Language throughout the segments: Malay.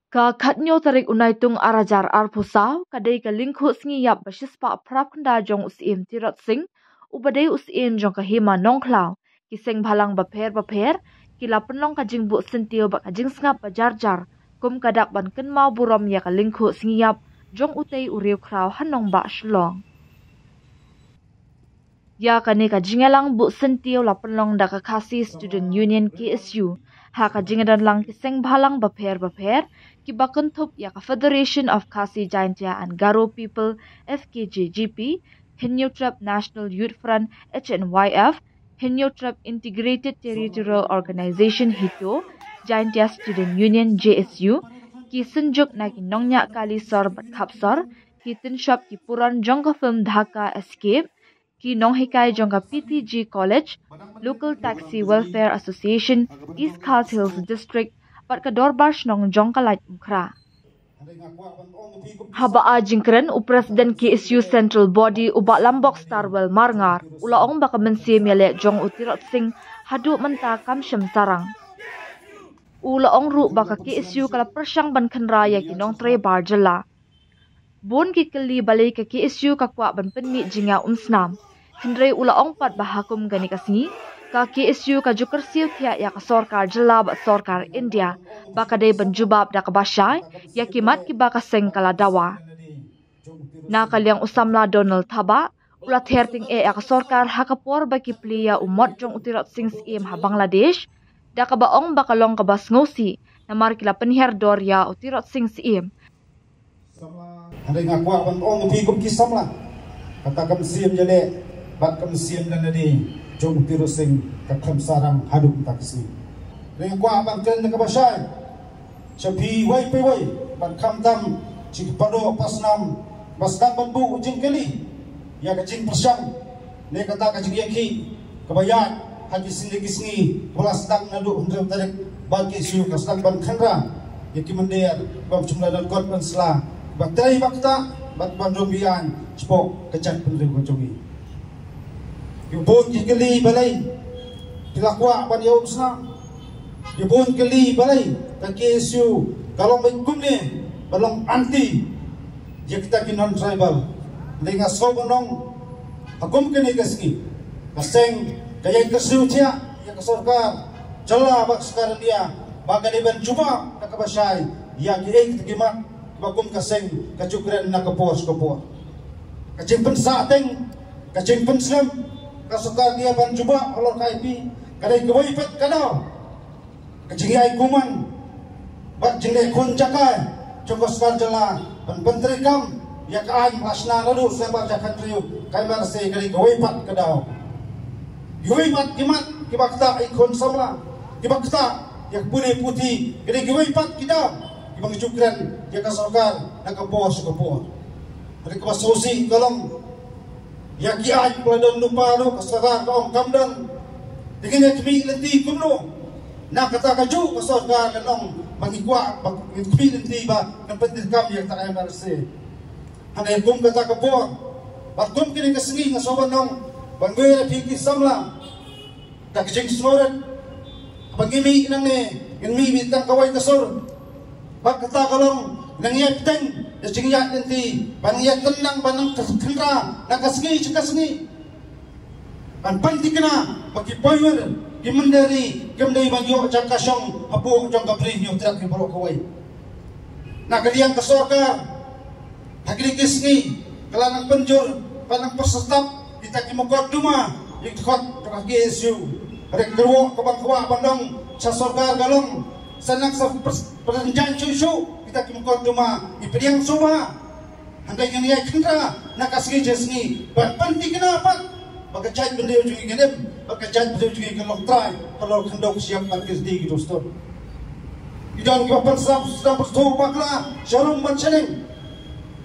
Ka khatnyo tarik unaitung arajar arpusaw kadai ka lingkhu sngi yap bashispa prap kanda jong usim tirot sing ubadai usim jong kahima nongklaw kiseng bhalang baper kila penlong kajing bu sentio bak kajing sngap bajarjar kum kadak ban kenmau burom ya ka lingkhu sngi yap jong utei uriu kraw hanong ba shlong ya kane kajingalang bu sentio la penlong da ka khasi student union KSU ha kajingadan lang kiseng bhalang baper ki bakentup ya ka Federation of Khasi Jaintia and Garo People FKJGP, Hinyotrap National Youth Front HNYF, Hinyotrap Integrated Territorial Organization HITO, Jaintia Student Union JSU, ki senjuk na ki nongnya kali sor bat khapsor, ki tinshop ki puran jongka film Dhaka Escape, ki nonghikai jongka PTG College, Local Taxi Welfare Association, East Khas Hills District, pat ka dorbar nong jong kalait mkra. Haba a jingkren u President KSU Central Body u bak lambok Starwell Marngar ulaong baka mensim yale jong utirot sing hadu menta kamsyam sarang. Ulaong ru baka KSU kala persyang ban khenra ya kinong tre bar jela. Bon ki keli balai ka KSU kakwa ban penmi jinga umsnam. Hendrei ulaong pat bahakum gani kasingi ka KSU ka jukersiu thia ya ka sorkar jela ba sorkar India baka dei banjubab da ka basyai ya kimat ki baka seng kala dawa na kalyang usamla Donald Thaba ulat herting ya ka sorkar hakapor baki pliya umot jong utirot sing im ha Bangladesh da ka baong bakalong ka basngosi na markila penher dorya utirot sing im Handai ngakwa ban ong pi kum ki samla kata kam sim jale bat kam sim dan nadi jong tiro sing kakham sarang haduk taksi reng kwa bang ken ka basai chapi wai pe wai ban kham tam chik pado pasnam baskan ban bu jing keli ya ka jing persang ne kata ka jing yaki ka bayat hadi singi kisngi pulas dak nadu hundrem tarik bagi siu ka stak ban khandra yaki mendiar bab jumlah dan kon ban sla bakteri bakta bat ban rombian spok kecat pendri kocogi Yubun kili balay kilakwa ban yaw sna Yubun kili balay ka KSU kalong may kumni balong anti ya kita kinon tribal linga sobanong hakum kini kasgi kaseng kaya KSU tia ya kasorkar jala bak sekarang dia baga diban cuba nakabasay ya kieng tigimat bakum kaseng kacukren nakapos kacing pensateng kacing pensem kasukar dia ban cuba olor kaipi kadai kewai pet kadau kejingai kuman bat jingai kun jakai jongos jala ban pentrikam ya kai masna lalu sembar jakan triu kai marse kadai kewai pat kadau kewai pat kimat kibakta ikon samla kibakta ya pune putih kadai kewai pat kidau kibang cukren ya kasukar nakapos hari kebasosi kalong ya kiai peladon lupa no kasara kaum kamdan dengan kemi lenti kumno nak kata kaju kasara kanong mangikwa kemi lenti ba kan penting kam yang tak ayam rase hanai kum kata kapor batum kini kesengi ngasoban nong bangwe piki samla tak jing snoren pangimi nang ne ngmi bitang kawai kasor bak kata kalong nang yat teng ya jingyat nanti pangyat tenang panang kendra nakasngi cikasngi pan panti kena bagi power gimendari gemdai bagyo cakasyong apu jong kapri nyo trak bro kawai nak kalian kesorka hagri kisngi kelanang penjur panang peserta kita kimokot duma ikot to KSU rek gerwo kabang kwa bandong sa sorkar galong sanak sa perjanjian cucu kita kimukot duma ipediang soba handai kan ya kendra nakasgi jesni bat panti kenapa bagajat bendeu juga gedem bagajat bendeu juga kelong try kalau kendok siap parkir di gitu store idon kapan sedang bertu bakla shalom mencening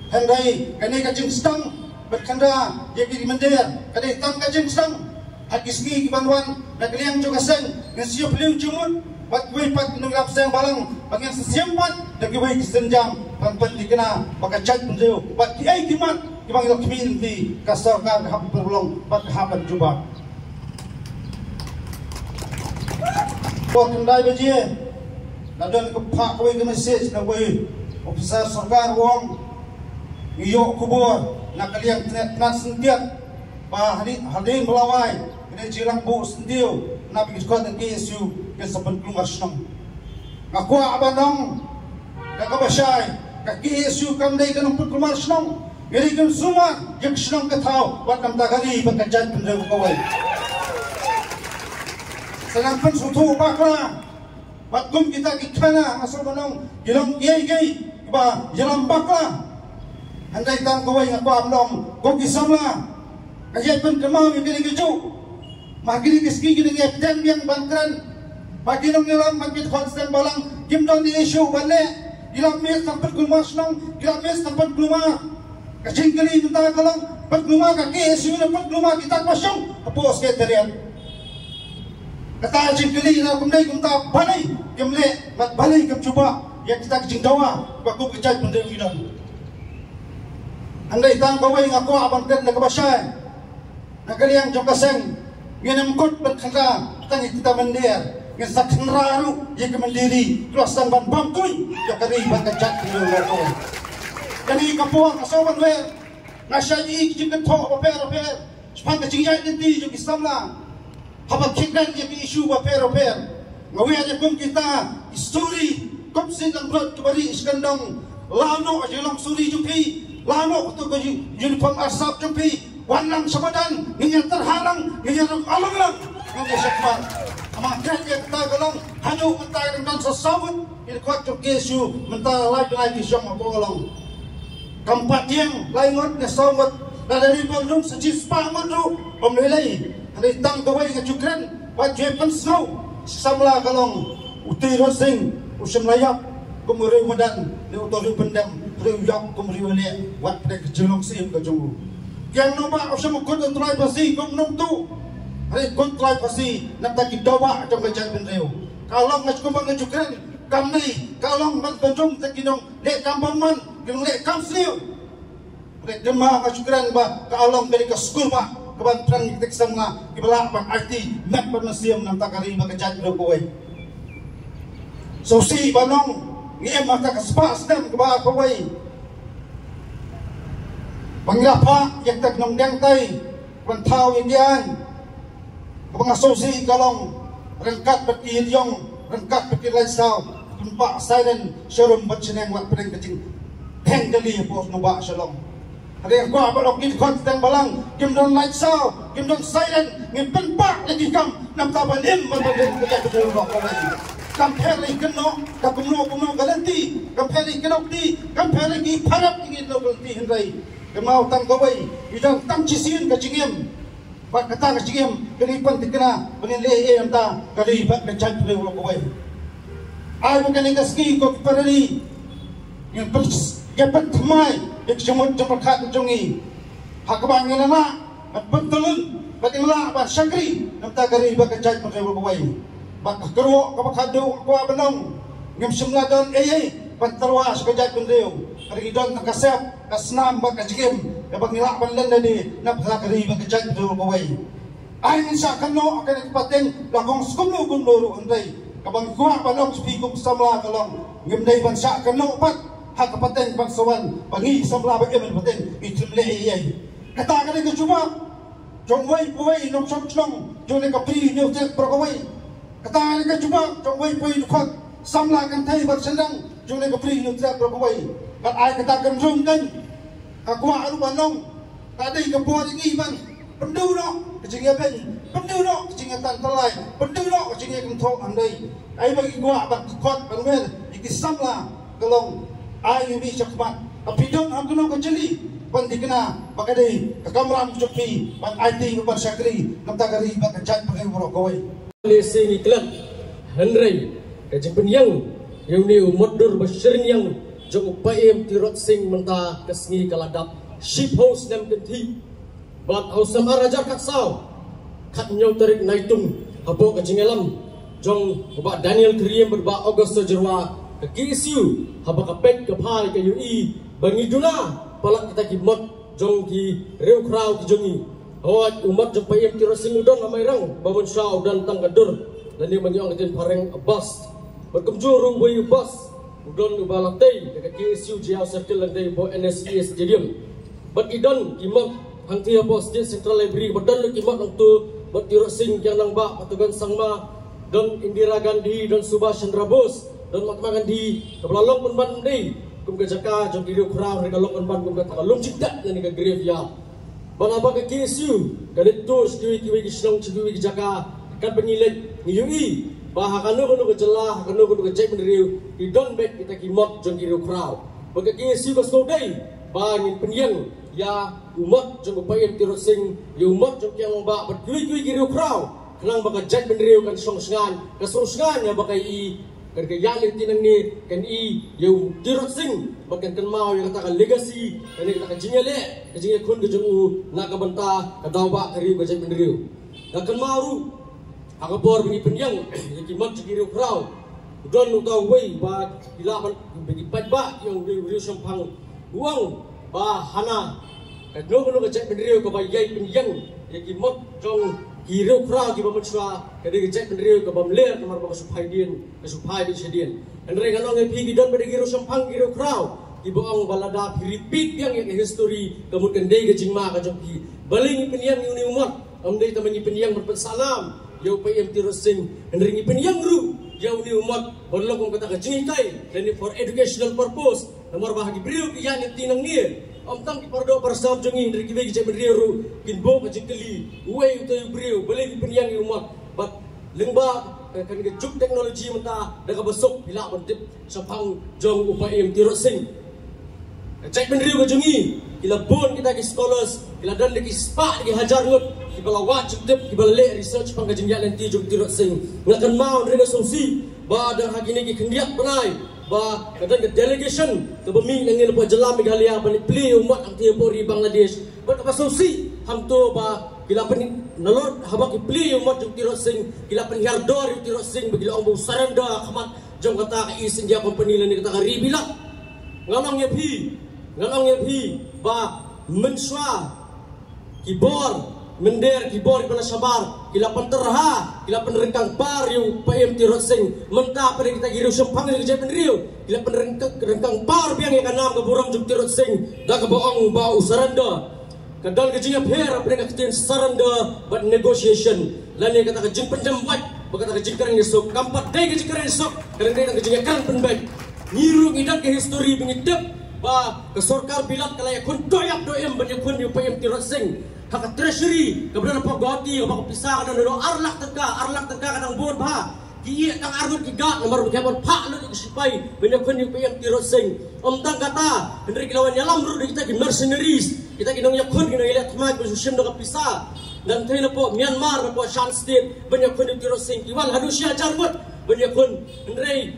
handai kani kajing stang berkendra dia kiri mendir kani tang kajing stang hakisgi kibanwan nakliang juga sen ngasio beliau jumun bat kuih pat nunglap sayang balang bagian sesiampat dan kuih kisenjam pan dikena baka cat bendeu bat kiai kimat kibang ilo kimin di kasarkan hap berulong bat hapan juba Kok kendai bajie nadon ke pak kawai ke message na wai officer sarkar wong iyo kubur nak kalian tenat sentiat ba hadin melawai ini jilang bu sendio na pergi sekolah dan KSU ke sepen keluar senang ngaku abanong kakabasay ka KSU kamday ka ng keluar senang jadi kan semua yang senang ketau buat nam tagari berkajian penduduk kawai senang pun suatu bakla buat kum kita kikana asal manong gilang gay ba jalan bakla andai tang kawai ngaku abanong kau kisamla kajian pun kemau yang gini keju magini kiski gini ngepten yang bangkran bagi nong nilam magit konstan balang gimdon di isu bale ilam mes tempat keluar senang ilam mes tempat keluar kacing kali minta kalau perluma kaki isu ni perluma kita kosong apa sekretariat kata kacing kali na kumdai kumta balai kemle mat balai kem cuba yang kita kacing dawa baku kecai pendem idan andai tang bawai ngaku abang ken nak basai nak kali yang jokaseng ngenam kot berkata tang kita mendir ngen saksen raru yang kemendiri keluasan ban bangkui jokari bakajat pendem kau jadi kapuang kasawan we nasyai jikan tho paper sepang kecingnya nanti jo Islamla habak kikan je isu paper ngawe aja kum kita story kum sidang brot kebari iskandong lano aja long suri jupi lano tu ko uniform asap jupi wanang sabadan nginya terhalang nginya alang lang nginya sakman amakan je kita galong hanu mentai dengan sesawut ini kuat jo kesu mentai lagi syong bolong keempat yang laingot na somot na dari bandung sejis pangon ro pemlelai hari tang gawai ngajukran wajib snow samla kalong utiro sing usam layak kumuri madan ni utori pendam riyak kumuri wale wat pre kejolong sim kejong yang nomba usam kod trai pasi kum nom tu hari kod trai pasi nataki dawa jong gajang pendeu kalau ngajukran kamni kalong man bandung takinong le kampung man yung lek kamsliu lek demah ngajukran ba kalong dari ke school ba kebantuan kita semua kibelak ban IT mat panasiam nam takari ba kajat do kowe so si banong ngiem mata kaspas dem ba kowe panglapa yak tak nom dang tai pantau indian pengasosi kalong rengkat betir yong rengkat betir laisau tempat silent showroom berceneng buat pedang kecing heng dali bos nubak shalom ada yang gua balok di konten balang kim don light saw kim don silent ngimpen pak lagi kam nam tabalim berbeda kita betul rock lagi kampeli keno kakumno galanti kampeli keno di kampeli ki parap ingin lo ganti hendai kemau tang kawai idang tang cisin kecingem pak kata kecingem kelipan tikena pengen le enta kali bak kecant le kawai ay bukan yang ski ko parali yang pertama yang semut jempat jongi hakbang ngelana at betulun batingla ba syakri namta gari ba kajat parewo bawai bak kerwo kabakado ko abanong ngem simladon pantarwas kajat pendeu hari don takasep kasnam ba kajigem kabang nila panlen dadi namta gari ba kajat parewo bawai ay minsa kano akan ipaten lakong skuno gundoro unday kabang kuha balong speakum samla kalong ngimday bansa kano pat hak paten bangsawan pangi samla ba emen paten itimle iyay kata ka ni cuma jongway puway nong chong jone ka pri nyo tek prokaway kata ka cuma jongway puway nukot samla kan tay barsandang jone ka pri nyo tek prokaway kat ay kata kan rung kan akuha aru balong taday ka buhat iman penduro kecingnya ben penduro kecingnya tantalai penduro kecingnya kentok andai ai bagi gua bak kot panwer ikisamla kalong ai bi chakmat apidon angkuno kecili pandikna bakadai kakamram chopi ban IT ban sakri namtagari bak jat pakai boro koi lesing iklan henry kajing penyang yang ni umadur bashirin yang jong upaim tirot sing menta kesngi kaladap ship house nem kenti bat hausam arajar kaksau kat nyau tarik naitung habo kajingelam jong ba Daniel Kriem berba Augusto Jerwa ke KSU haba kapet ke phai ke UI bangidula palak kita kimot jong ki reu krau ki jongi hawat umat jong payem ki rosing udon amairang babon syau dan tanggadur dan dia menyong tin pareng Abbas berkemjuru boy bus udon ubalatay dekat KSU Jiao Circle landai bo NSE Stadium bat idon kimak hangti po State Central Library badan kimak nang tu bat tiro sing yang nang ba patugan sangma don Indira Gandhi don Subhash Chandra Bose don Mahatma Gandhi kebelalong pun ban dei kum ke jaka jom video crowd rega long ban kum kata long cikdak ni ke graveyard bala ba ke KSU galit tu kiwi gisnong kiwi jaka kan pengilet ngiyui bah kanu ke jelah kanu ke cek menderiu di don bet kita kimot jong kiriu crowd bagi KSU ke skodai bah ngin penyang ya umat jong upayam tiro sing ya umat jong yang ba berkui kiriu crowd kenang baka cek menderiu kan songsengan ya bakai i kan ke yalin tinang ni kan i ya tiro sing bakan kan mau yang katakan legacy kan kita kan jingale kun ke jong nak ka banta ka daw ba kiriu ke cek menderiu kan mau akapor bini penyang kimat kiriu crowd don utau wei ba ilaman bagi ba yang riu sampang uang ba hana kadno no cek bendriu ka bayai penyang kimat jong kiriu crowd ki ba machwa kade cek bendriu ka bamler nomor ba supai din sedien andre kanong epi ki don bade kiriu sampang kiriu crowd ki boong balada repeat yang history kemudian dei ke jingma ka jong ki baling penyang ni umat amdei tamani penyang berpesalam yau payam tiro sing hendringi penyang ru yau ni umat berlokong kata kejingikai dan for educational purpose nomor bahagi beriu kian tinang ni tang ki pardo parsam jongi hendringi bagi jam beriu kinbo kejingkeli uai utai beriu boleh di penyang ni umat bat lengba kan ke juk teknologi mentah dah besok bila bentip sapang jong upayam tiro sing cek beriu kejongi kila bon kita ki scholars kila dan lagi spa ki hajar ngut kibala wajib tip kibala le research pangkajing ya lenti jog tirot sing ngakan mau rena solusi ba dan hagini ki kendiak penai ba kadan ke delegation ke bemi ngin po jelam Meghalaya bani pli umat ang tiapori Bangladesh ba ka solusi hamto ba kila pen nalor habak ki pli umat jog tirot sing kila pen yardor tirot sing begila ombo saranda khamat jong kata ka isin dia company ni kata ka ribila ngalong ya phi ba menswa kibor mender kibor pada sabar kila penterha kila penerengkang par yu pm tirot sing mentah pada kita giru sempang ni kerja penriu kila penerengkang par biang yang kanam ke burang juk tirot sing dah ke boong ba usaranda kadal kejinya pher pada ketin saranda but negotiation lan yang kata kejing penjembat berkata kejing kerang esok kampat dai kejing kerang esok kerang dai kejinya kan penbaik ngiru ngidat ke history bengidap ba ke sorkar bilat kalaya kun doyak doem banyak kun yu pm tirot sing hak treasury kemudian apa goti apa pisah kadang do arlak tengka kadang bon ba ki kang argut ki gat nomor kebon pak lu ki sipai banyak kun yu pm tirot sing tang kata hendri kilawan nyalam ru kita ki mercenaries kita ki nong yakun ki nong ilat mat bu sim do pisah dan tena po Myanmar po Shan State banyak kun yu tirot sing kiwal hadusia jargut banyak kun hendri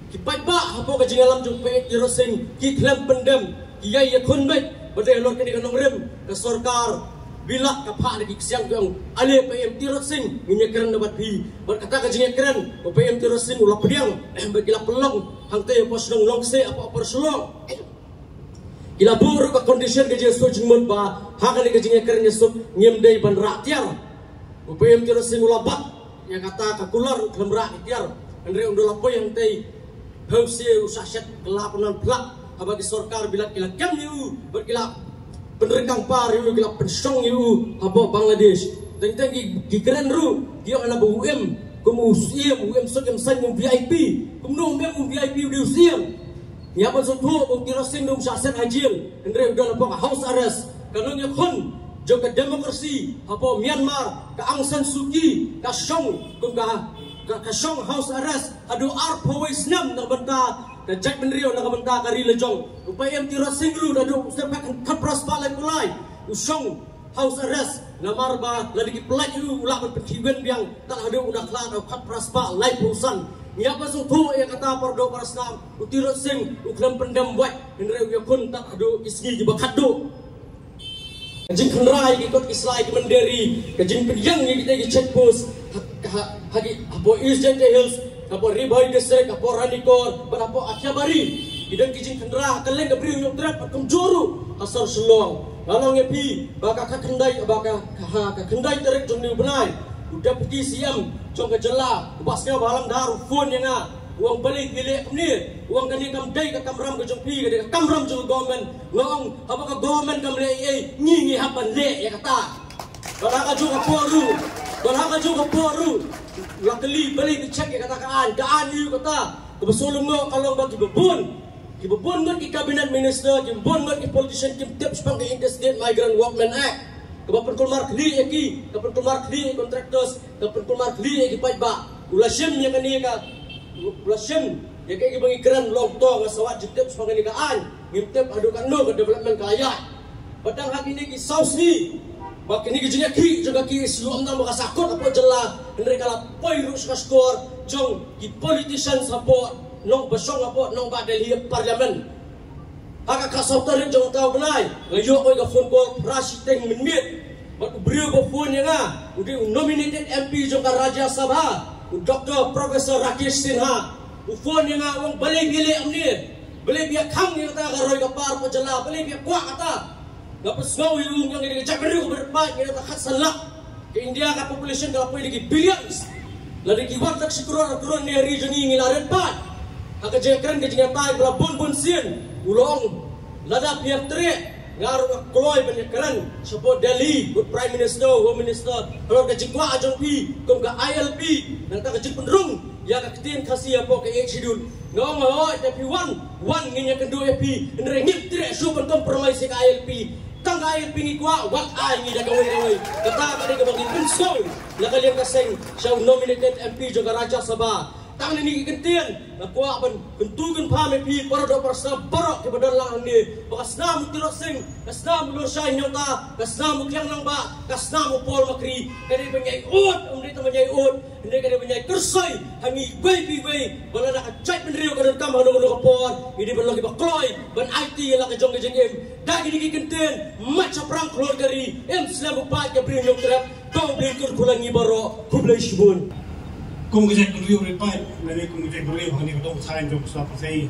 ki ba apa ka jingalam ju pm tirot sing ki klam pendem ki ya yakun baik badai lor kini kanong rem ke sorkar bila kapak lagi kesiang yang alih PM tirot sing nginyekeran dapat pi berkata ke jingekeran PM tirot sing ulah pediang bagilah pelong hangte pos dong longse apa perselong gila buruk ke kondisi ke jesu jengmut ba hakali ke jingekeran yesuk nyemdai ban rakyat PM tirot sing ulah bat yang kata kakular kelem rakyat andre undul apa yang tei hausi usahset kelapanan pelak abagi sorkar bila kila kam yu berkila penerengkang par yu kila pensong yu apa Bangladesh tentang gi keren ru dia ana bu UM sok em san VIP kumno mem VIP di usiam nya pa so tho bu tirosing dum saset ajil andre udah lapok house arrest kanong yakon joka demokrasi apa Myanmar ka Aung San Suu Kyi ka Song kum ka Song house arrest adu arpawai snam na banta ka Jack Benrio na kabanta ka Rilejong upaya tirot singru adu sepak kapras palai kulai usong house arrest na marba lagi pelaj yu ulah pertiwan biang tak ada udah kelar kapras palai pusan nya pa so tho ya kata pordo parasnam utirot sing uklam pendam buat henre yakun tak adu isgi jibakado jing kenrai ikut islai menderi kejing penyang kita di check post hagi apo East Jente Hills apo Ribai District apo Ranikor apo Akyabari idang kijing kendra keleng gabriu yung trap akum juru asar selong lalong epi baka kakendai baka kakendai terik jong ni benai udah pergi siam jong kejela ubasnya balang daru phone yang uang balik bilik ni uang kani kam dai ka kamram ka jongpi ka kamram jong government ngong apa ka government kam le ngi hapan le ya kata kalau ka juga poru lakali balik dicek ya kata daan yu kata kebesulung ngo kalau bagi bebun ngot ki cabinet minister ki bebun ngot ki politician ki tips pang ki Interstate Migrant Workmen Act kebapan kulmar kli ki kebapan kulmar kli contractors kebapan kulmar kli ki paiba ulasem yang kani ka ulasem ya kay bangi kran long to nga sawat tips pang ni kaan ngimtep adukan no ke development kaya padang hak ini ki saus ni bak ini ki jinya ki juga ki siom nang makasakot apo jela henry kala poirus ka skor jong ki politician support nong basong apo nong ba Delhi parliament haka kasautar jong tau benai ngayo oi ka phone call prasiteng minmit bat brio ba phone nga udi nominated MP jong ka Rajya Sabha Dr. Professor Rakesh Sinha phone nga wong balay gili amni balay biya khang ni ta ka roi ka par po jala balay biya kwa kata ngapus ngau yung yang ni jakri ko berpat ni ta khasalak ke India ka population ka po ni billions lari ki wat tak sikron ni region ni ngilaren pat haka jekran ke jinga pai bla bun sien ulong lada piak tre ngaru kloy penyekran support Delhi good prime minister home minister kalau ke jikwa ajong pi kom ka ILP nang ta ke jik penrung ya ka ketin khasi apo ke schedule ngong ho tapi one nginya kendo pi ndre ngip tre su pen compromise ke ILP tang ILP ngi kwa wat ai ngi da kawai kata ka de bagi pinso la kalian kaseng siya nominated MP juga Rajya Sabha tang ni kentian nakwa ban bentugan pame pi para do parsa barok ke badan lang ni bakasna mu tiro sing kasna mu lor sai nyota kasna mu kyang nang ba kasna mu pol makri kani banyai ut umdi ta banyai ut hindi kani banyai kersai hangi bai bala na kacai penrio ka kam hanu no kapor ini ban lagi bakloy ban IT la ka jong ke jengem dagi ni kentian macha prang klor kari slam pa ke bring nyok trap do bring kur kulangi baro kublai shibun cùng cái chuyện review report là đây cùng cái chuyện review hàng này có đông sai trong số các thầy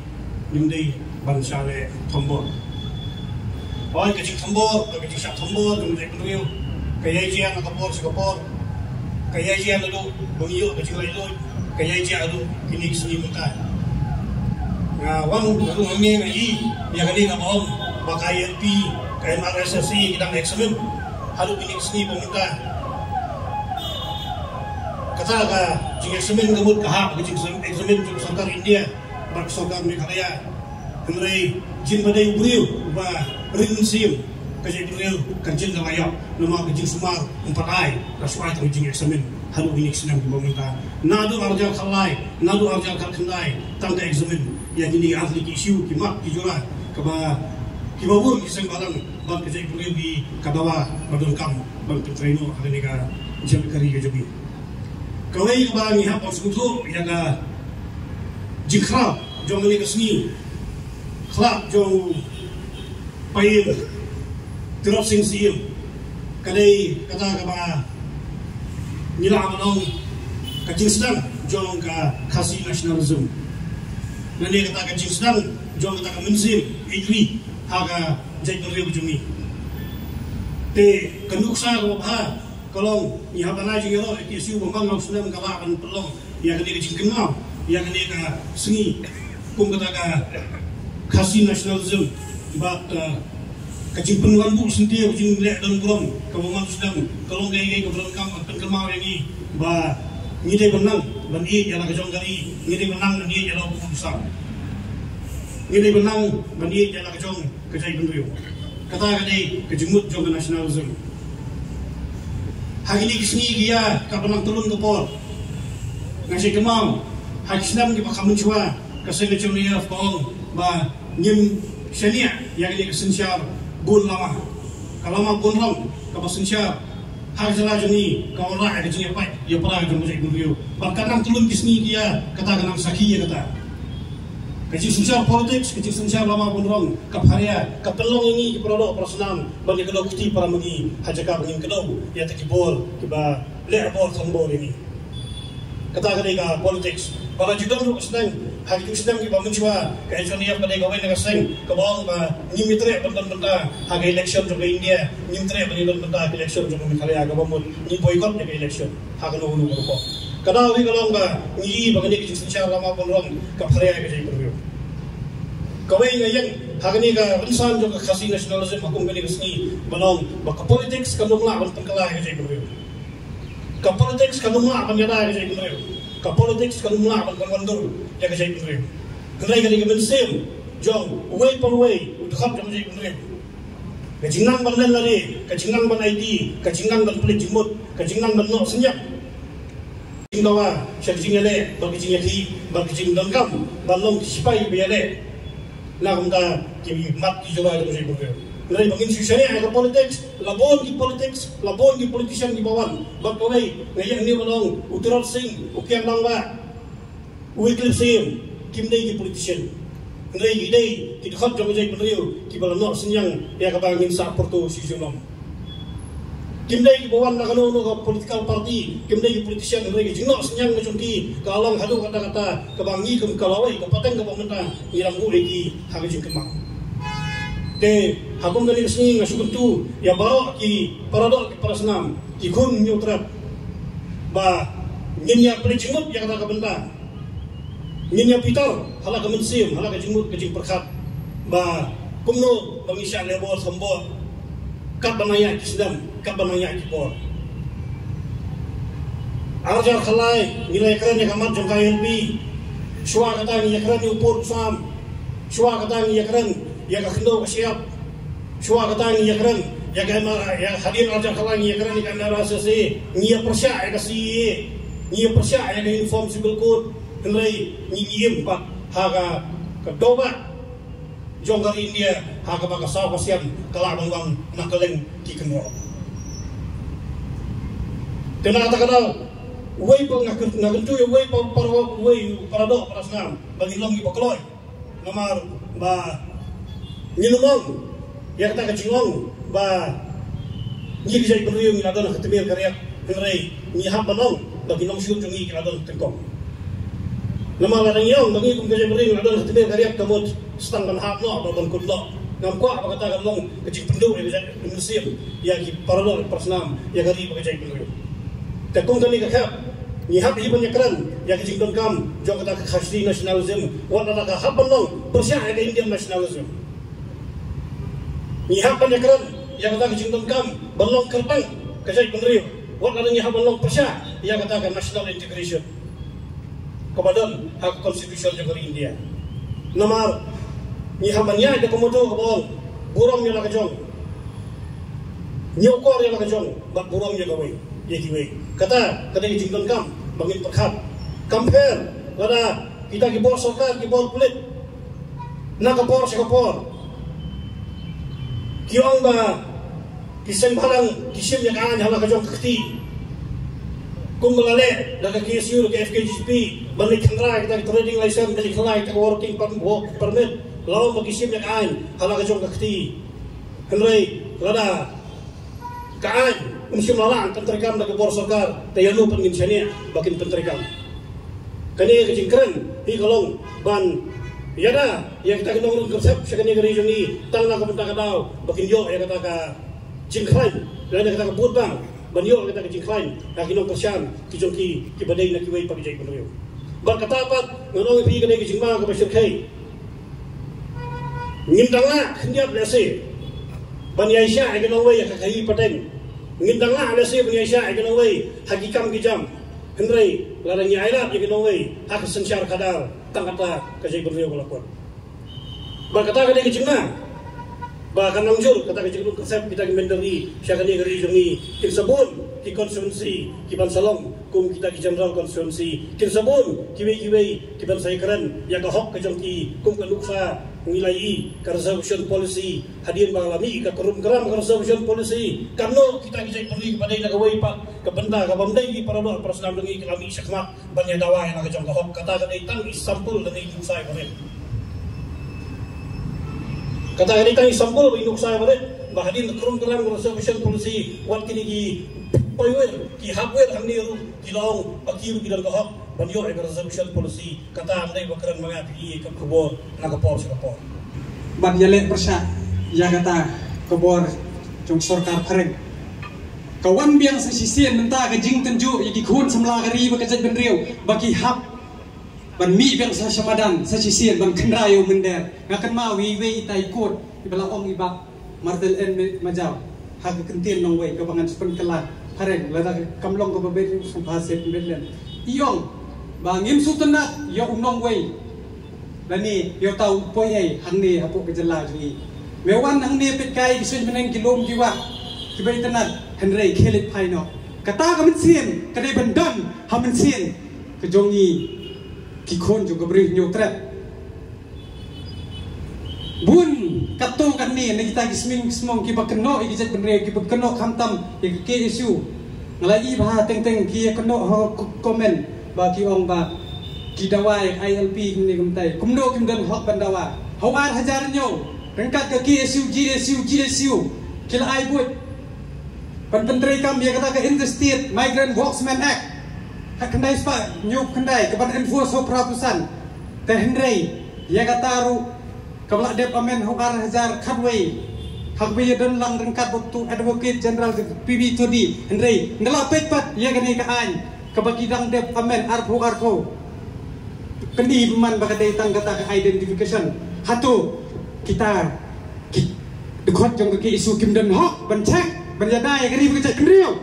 nhưng đây bằng sao để thông báo, hỏi cái chuyện thông báo, cái chuyện sắp thông báo cùng cái chuyện review cái gì chuyện là Singapore cái gì chuyện là đâu bao nhiêu cái chuyện là đâu cái gì chuyện là đâu cái này suy muốn ta wang orang ni lagi yang ini nak bohong pakai ILP cái MRSSC kita nak examen halu ini sini pemerintah kata ka jing examen gamut kahap jing examen jing sarkar India bak sarkar Meghalaya henry jin badai buriu ba rinsim ka jing buriu kerjin ka layak nama ka jing sumar umpatai rasuai ka jing examen halu ini senang di pemerintah nadu arjal khalai nadu arjal khandai tang ka examen yang ini ahli ki isu ki mak ki jura ka ba ki babur ki seng balang bak ka jing buriu di kadawa badun kam bang traino hari ni ka jam kari ka jobi kawai ba ni hap oskutu ya ga jikra jong ni kesni khlap jong pain terop sing sim kadai kata ka ba nila manong ka jingsdan jong ka khasi nationalism nani kata ka jingsdan jong kata ka mensim ijwi haga jai beriu jumi te kanuksa ko ba kalau ia bana jing ero isu bambang nak sudah mengkawakan pelong yang ini jing kenal yang ini ka sengi kum kata ka khasi nationalism bat kajing penuan bu sendiri jing lek dan grom kawang sedang kalau gay ke belakang pengkemau ini ba ngide benang dan i yang ka jong kali ngide benang dan i yang besar ngide benang dan i yang ka jong kejai benriu kata kadai kejumut jong nationalism hari ini kisni dia kapan turun ke port ngasih kemau hari senam kita kamu cua kasih kecil dia fong ba nyim senia yang ini kesensial bun lama kalau mau bun long kalau sensial hari jelas ni kau orang ada jenis apa ya pernah jumpa saya beliau bahkan turun kisni dia kata kenang sakit ya kata kecil sosial politik, kecil sosial lama bunrong, kapharia, kapelong ini keprodok personal, bagi kedok kuti para mengi, hajaka bagi kedok, ya tekibol, kiba lerbol tombol ini. Kata kadai politik, para judul tu sedang, hari tu sedang kiba mencua, kejuanian kadai kawan dengan sedang, kebawang ba nyimitre benda-benda, harga election juga India, nyimitre benda-benda election juga Meghalaya, kebawang ni boykot ya election, harga nunggu berapa. Kadang we kalau nggak ngi bagani kecil secara lama pun orang kaparea kerja berwil. Kawai ngayang hari ni ka insan juga kasih nasionalisme hukum kini kesini balong bak politics kalau mula ban pengkalah kerja berwil. Ka politics kalau mula ban yada kerja berwil. Ka politics kalau mula ban kondur ya kerja berwil. Kenai kali kemensim jong way per way untuk kerja berwil. Kajingang ban len lari, kajingang ban ID, kajingang ban pelik jimut, kajingang ban no senyap. Jingdawa, syakjing le, bagi jing yati, bagi jing dongkam, balong sipai biale. Nak kita kimi mat di jawa itu saya berkata. Dari bangin susahnya ada politics, labon di politician di bawah. Bagai ngayang ni balong Uttarat Singh, ukian langba, Wycliffe Sim, kim day di politician. Dari ide kita khot jawa saya berkata, kita balong senyang ya kabangin sa porto si jonom. Kim day di bawah nak kanu ka political party, kim day di politician dari jingok senyang macam ki kalang hadu kata-kata kebangi ke kalawai ke pateng ke pemerintah irang lagi hagi jing kemang. Te hakum kali kesini ngasuk tu ya bawa ki paradok ki parasenam ki kun nyutrat ba nginya pelicimut ya kata ke benda nginya pitar hala ke mensim hala ke jimut ke jing perkat ba kumno bangisya lebor sambor kat banaya kisdam kat banaya kipor arjar khalai nilai keren yang amat jongkai LP syua kata ni keren ni upur sam syua kata ni keren yang kendo kesiap syua kata ni keren yang ya hadir arjar khalai ni keren ni kamera sesi ni persya ya kasih ni persya yang inform civil code nilai ni empat haga kedoba jongkar India haka baka saw kasiam kala bang nakaleng ki kenro tena kata kata way pang ngakentu ya way pang parwa way paradok parasnam bagi long gi bakloy namar ba nyinumong ya kata kacingong ba nyi bijay penuyung ngadon ketemir karya henrei nyi hab balong bagi long syut jungi ngadon tengkong nama ladang yang bagi kum kerja bering ada ketemir karya kamut stang ban hab no ban kudlo ngam kwa apa kata long kecil pendu ni bisa Indonesia ya ki paralel personam ya kari bekerja pendu takung kali kakap ni hab iban yakran ya kecil dongkam jo kata khasri nationalism wala ka hab long persya ya Indian nationalism ni hab yakran ya kata kecil dongkam balong kerpang kerja pendu wala ni hab long persya ya kata national integration kepada hak konstitusi negara India. Nomor ni hamanya ada komodo kebon, burung yang nak jong, nyokor yang nak jong, bak burung yang kawai, ye kiwai. Kata dijingkan kam, bangin perkat, compare, ada kita kibor sokar, kibor kulit, nak kebor sekapor, kiong ba, kisem balang, kisem yang an yang nak jong kekti. Kung malale daga KSU ke FKGP balik kendra kita trading license balik kendra kita working permit lawan bagi sim yang ain hala ka jong kakti kendrai lada kaan musim lalang penterikam daga bor sokar tayanu pengin sania bakin penterikam kani ke jingkren hi kalong ban yada yang kita kenong konsep sekani gari jongi tangna ka pentaka daw bakin yo ya kata ka jingkren dan kata ka budbang banyo kita kecil klaim lagi nong persian kijongki kibadai nak kiwai pagi jai penrio berkatapat nong pi kedai kijingma ke pasir kai ngindangla hendiap lese ban yaisha ke nong wai ka kai pateng ngindangla lese ban yaisha ke nong wai hakikam kijam hendrai ladang yailat ke nong wai hak sensyar kadal tangkata ke jai penrio kelakon berkata kedai kijingma bahkan lanjut kata kecil konsep kita menderi syakani gari jungi kin sabun ki konstitusi ki bansalong kum kita ki general konstitusi kin sabun kiwi ki ban saikaran ya ka hok ke jongki kum ka luksa ngilai ka resolution policy hadir bangalami ka kerum keram ka resolution policy karno kita ki perlu kepada ina gawai pak ke benda ka bamdai ki para doa perasaan dengi kelami syakmat banyak dawa yang ka jong ka hok kata ka tang isampul dan inusai kore kata hari tadi sampul induk saya balik bahadir kerum keram resolution policy wat kini ki power ki hapwer hamni ru ki long pakiru ki dan kahok banyo ay resolution policy kata andai bakaran mga pi ke kubor na kapor sa kapor ban yale persya ya kata kubor jong sorkar pareng kawan biang sesisian mentah ke jing tenju iki kun semla kari bakajat benriu bagi hap ban mi biang sa samadan sesisian ban kenrayo mender ngakan ma wi itai kot ibala ong iba martel en majau hak kentien nong we kabangan supen kelah hareng lada kamlong ko babet sumpasep bedlen iong bangim sutenat yo nong we lani yo tau poyai hangni hapu kejela jungi mewan hangni pet kai kisun meneng kilom jiwa kibai tenat Henry Khalid Paino kata kamen sien kadai bendan hamen sien kejongi kikon juga beri nyotret bun kato kan ni kita gisming semong ki bakeno igijat benre ki bakeno khamtam ki isu ngalai bah teng ki keno komen ba ki ong ba ki dawai ILP ni kumtai kumno kimdan hok bandawa hawar hajar nyo rengkat ke ki isu GSU kila ai buat Penteri kami yang kata ke Interstate Migrant Workmen Act hak kendai spa nyuk kendai kepada enforce peratusan teh Henry yang kata ru kebalak dep amen hukar hajar kadway hak biya dan lang rengkat waktu Advocate General PB Todi Henry ngelak petpat yang kini ke an kebagi dang dep amen arko kendi man bakadai tang kata ke identification hatu kita dekot jong ke isu Kim Dan Hok bencek berjadai kari berkecak kendriu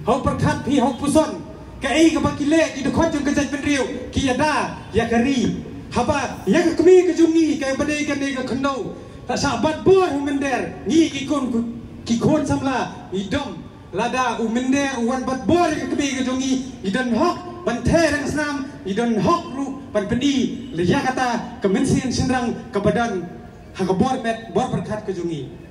hau perkat pi hau puson kai ke bakile ki dekot jong kecak kendriu ki ada ya kari haba ya ke kemi ke jungi kai badai kan ke kendo tak sabat bor mender ngi ki kon samla idom lada mender wan bat bor ke kemi ke jungi idan hok banthe rang snam idan hok lu pan pedi le ya kata kemensian senrang ke badan ha bor met bor perkat ke jungi